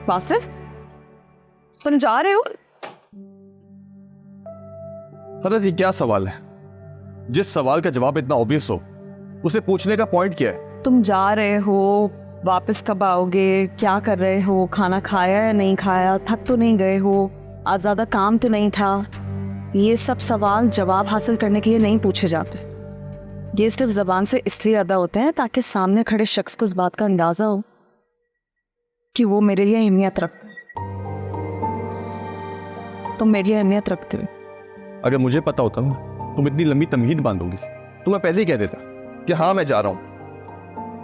वासिफ, तुम जा रहे हो? फरज, ये क्या सवाल है? जिस सवाल का जवाब इतना ऑब्वियस हो, उसे पूछने का पॉइंट क्या है? तुम जा रहे हो, वापस कब आओगे, क्या कर रहे हो, खाना खाया या नहीं खाया, थक तो नहीं गए हो, आज ज्यादा काम तो नहीं था? ये सब सवाल जवाब हासिल करने के लिए नहीं पूछे जाते। ये सिर्फ जबान से इसलिए अदा होते हैं ताकि सामने खड़े शख्स को इस बात का अंदाजा हो कि वो मेरे लिए अहमियत रखते हैं। तुम मेरे लिए अहमियत रखते हो। अगर मुझे पता होता ना तुम इतनी लंबी तमहीद बांधोगी तो मैं पहले ही कह देता कि हाँ मैं जा रहा हूँ।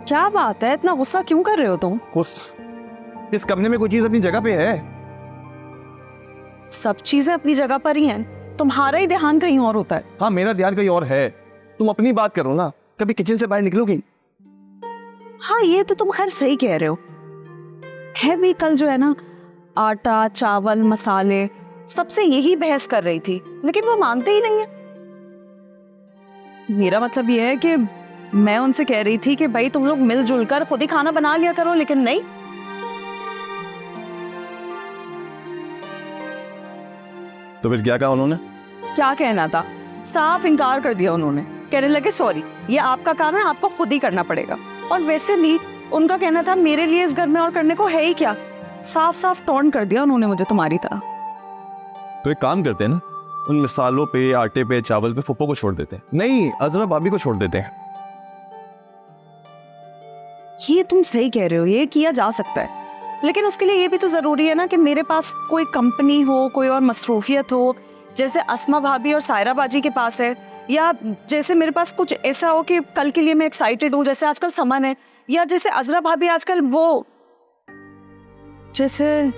क्या बात है, इतना गुस्सा क्यों कर रहे हो तुम? इस कमरे में कोई चीज अपनी जगह पे है। सब चीजें अपनी जगह पर ही हैं, तुम्हारा ही ध्यान कहीं और होता है। हाँ, मेरा ध्यान कहीं और है। तुम अपनी बात करो ना, कभी किचन से बाहर निकलोगी? हाँ, ये तो तुम खैर सही कह रहे हो। है भी कल जो है ना, आटा चावल मसाले सबसे यही बहस कर रही थी, लेकिन वो मानते ही नहीं है। मेरा मतलब ये है कि मैं उनसे कह रही थी कि भाई तुम लोग मिलजुल कर खुद ही खाना बना लिया करो, लेकिन नहीं। तो फिर क्या कहा उन्होंने? क्या कहना था, साफ इनकार कर दिया उन्होंने। कहने लगे सॉरी, ये आपका काम है, आपको खुद ही करना पड़ेगा। और वैसे भी उनका कहना था मेरे लिए इस घर में और करने को है ही क्या। साफ साफ टॉन्ट कर दिया उन्होंने मुझे तुम्हारी तरह। तो एक काम करते हैं ना, उन मिसालों पे, आटे पे, चावल पे फुप्पो को छोड़ देते हैं। नहीं, अजरा भाभी को छोड़ देते हैं। ये तुम सही कह रहे हो, ये किया जा सकता है, लेकिन उसके लिए ये भी तो जरूरी है ना कि मेरे पास कोई कंपनी हो, कोई और मसरूफियत हो, जैसे अस्मा भाभी और सायरा बाजी के पास है, या जैसे मेरे पास कुछ ऐसा हो कि कल के लिए मैं एक्साइटेड हूँ, जैसे आजकल समन है, या जैसे अजरा भाभी आजकल वो, जैसे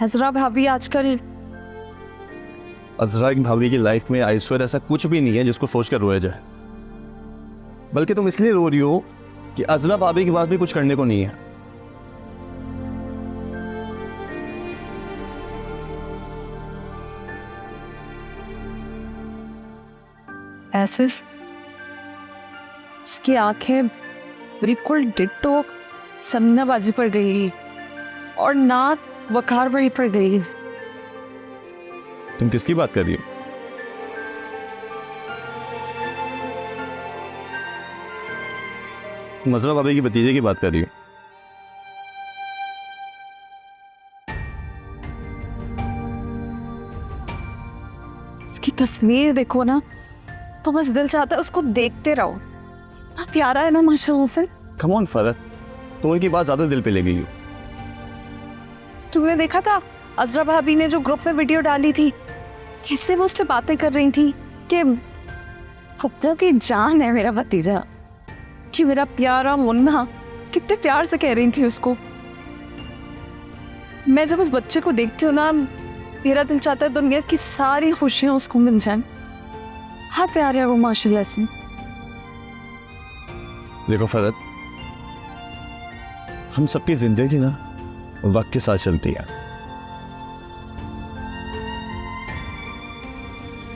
अजरा भाभी आजकल। अजरा की भाभी की लाइफ में आइसवर ऐसा कुछ भी नहीं है जिसको सोचकर रोया जाए। बल्कि तुम इसलिए रो रही हो कि अजरा भाभी के पास भी कुछ करने को नहीं है। ऐसे इसकी आंखें बिल्कुल डिट्टो समीना बाजी पर गई और नाक वकार बड़ी पर गई। तुम किसकी बात कर रही हो? अजरा भाभी की भतीजे की बात कर रही हो? इसकी तस्वीर देखो ना, तो बस दिल चाहता है उसको देखते रहो। इतना प्यारा है ना माशाल्लाह से। कम ऑन फरत, तुम उनकी बात ज्यादा दिल पे ले गई हो। तुमने देखा था अजरा भाभी ने जो ग्रुप में वीडियो डाली थी, कैसे वो उससे बातें कर रही थी कि फुप्पो की जान है मेरा भतीजा, कि मेरा प्यारा मुन्ना। कितने प्यार से कह रही थी उसको। मैं जब उस बच्चे को देखती हूँ ना, मेरा दिल चाहता है दुनिया की सारी खुशियां उसको मिल जाएं। हाँ, प्यारे है वो माशाल्लाह से। देखो फरत, हम सबकी जिंदगी ना वक्त के साथ चलती है।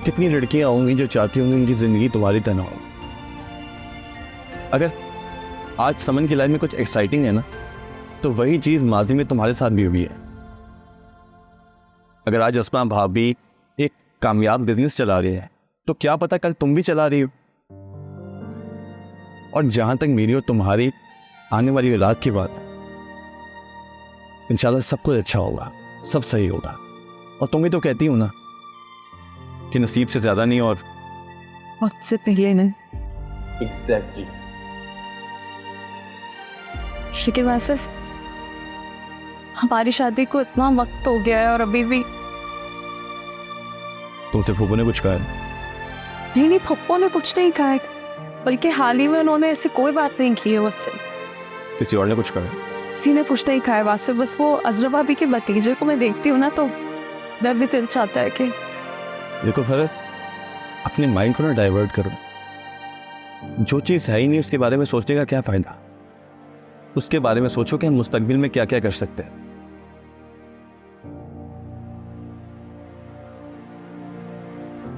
कितनी लड़कियां होंगी जो चाहती होंगी उनकी जिंदगी तुम्हारी तरह हो। अगर आज समन की लाइफ में कुछ एक्साइटिंग है ना, तो वही चीज माजी में तुम्हारे साथ भी हुई है। अगर आज अस्मा भाभी एक कामयाब बिजनेस चला रही है, तो क्या पता कल तुम भी चला रही हो। और जहां तक मेरी और तुम्हारी आने वाली औलाद की बात है, इंशाल्लाह सब कुछ अच्छा होगा, सब सही होगा। और तुम ही तो कहती हो ना कि नसीब से ज्यादा नहीं और वक्त से पहले नहीं। एग्जैक्टली। लेकिन वैसे हमारी शादी को इतना वक्त हो गया है और अभी भी। तुमसे फूफो ने कुछ कहा है? नहीं, फप्पो ने कुछ नहीं कहा है, बल्कि हाल ही में उन्होंने ऐसी कोई बात नहीं की है मुझसे। किसी और ने कुछ कहा है? किसी ने कुछ नहीं कहा है वासिफ। बस वो अजरा भाभी के भतीजे को मैं देखती हूँ ना, तो मेरा भी दिल चाहता है कि। देखो फरत, अपने माइंड को ना डाइवर्ट करो। जो चीज़ है ही नहीं उसके बारे में सोचने का क्या फ़ायदा। उसके बारे में सोचो कि हम मुस्तकबिल में क्या क्या कर सकते हैं।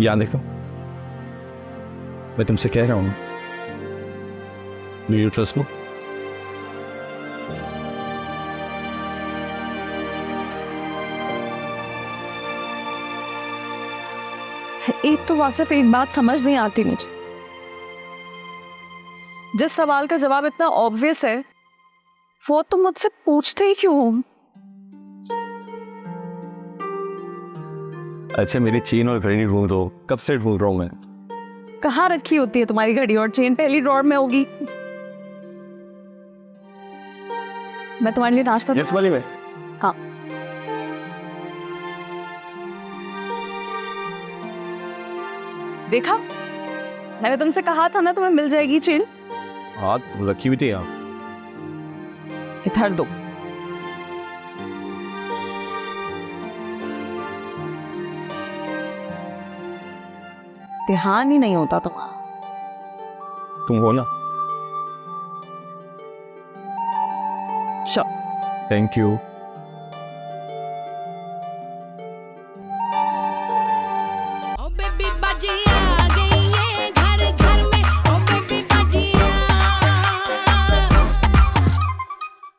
याद देखो, मैं तुमसे कह रहा हूं, डू यू ट्रस्ट मी? एक तो वासिफ एक बात समझ नहीं आती मुझे, जिस सवाल का जवाब इतना ऑब्वियस है वो तुम मुझसे पूछते ही क्यों हो? अच्छा मेरी चेन और घड़ी ढूंढ दो, कब से ढूंढ रहा हूँ मैं। कहाँ रखी होती है तुम्हारी घड़ी और चेन? पहली ड्रॉर में होगी। मैं तुम्हारे लिए नाश्ता इस वाली में? हाँ। देखा, मैंने तुमसे कहा था ना तुम्हें मिल जाएगी चेन। हाथ रखी हुई थी आप। इधर दो। ध्यान ही नहीं होता तुम्हारा। तुम हो ना? Show thank you.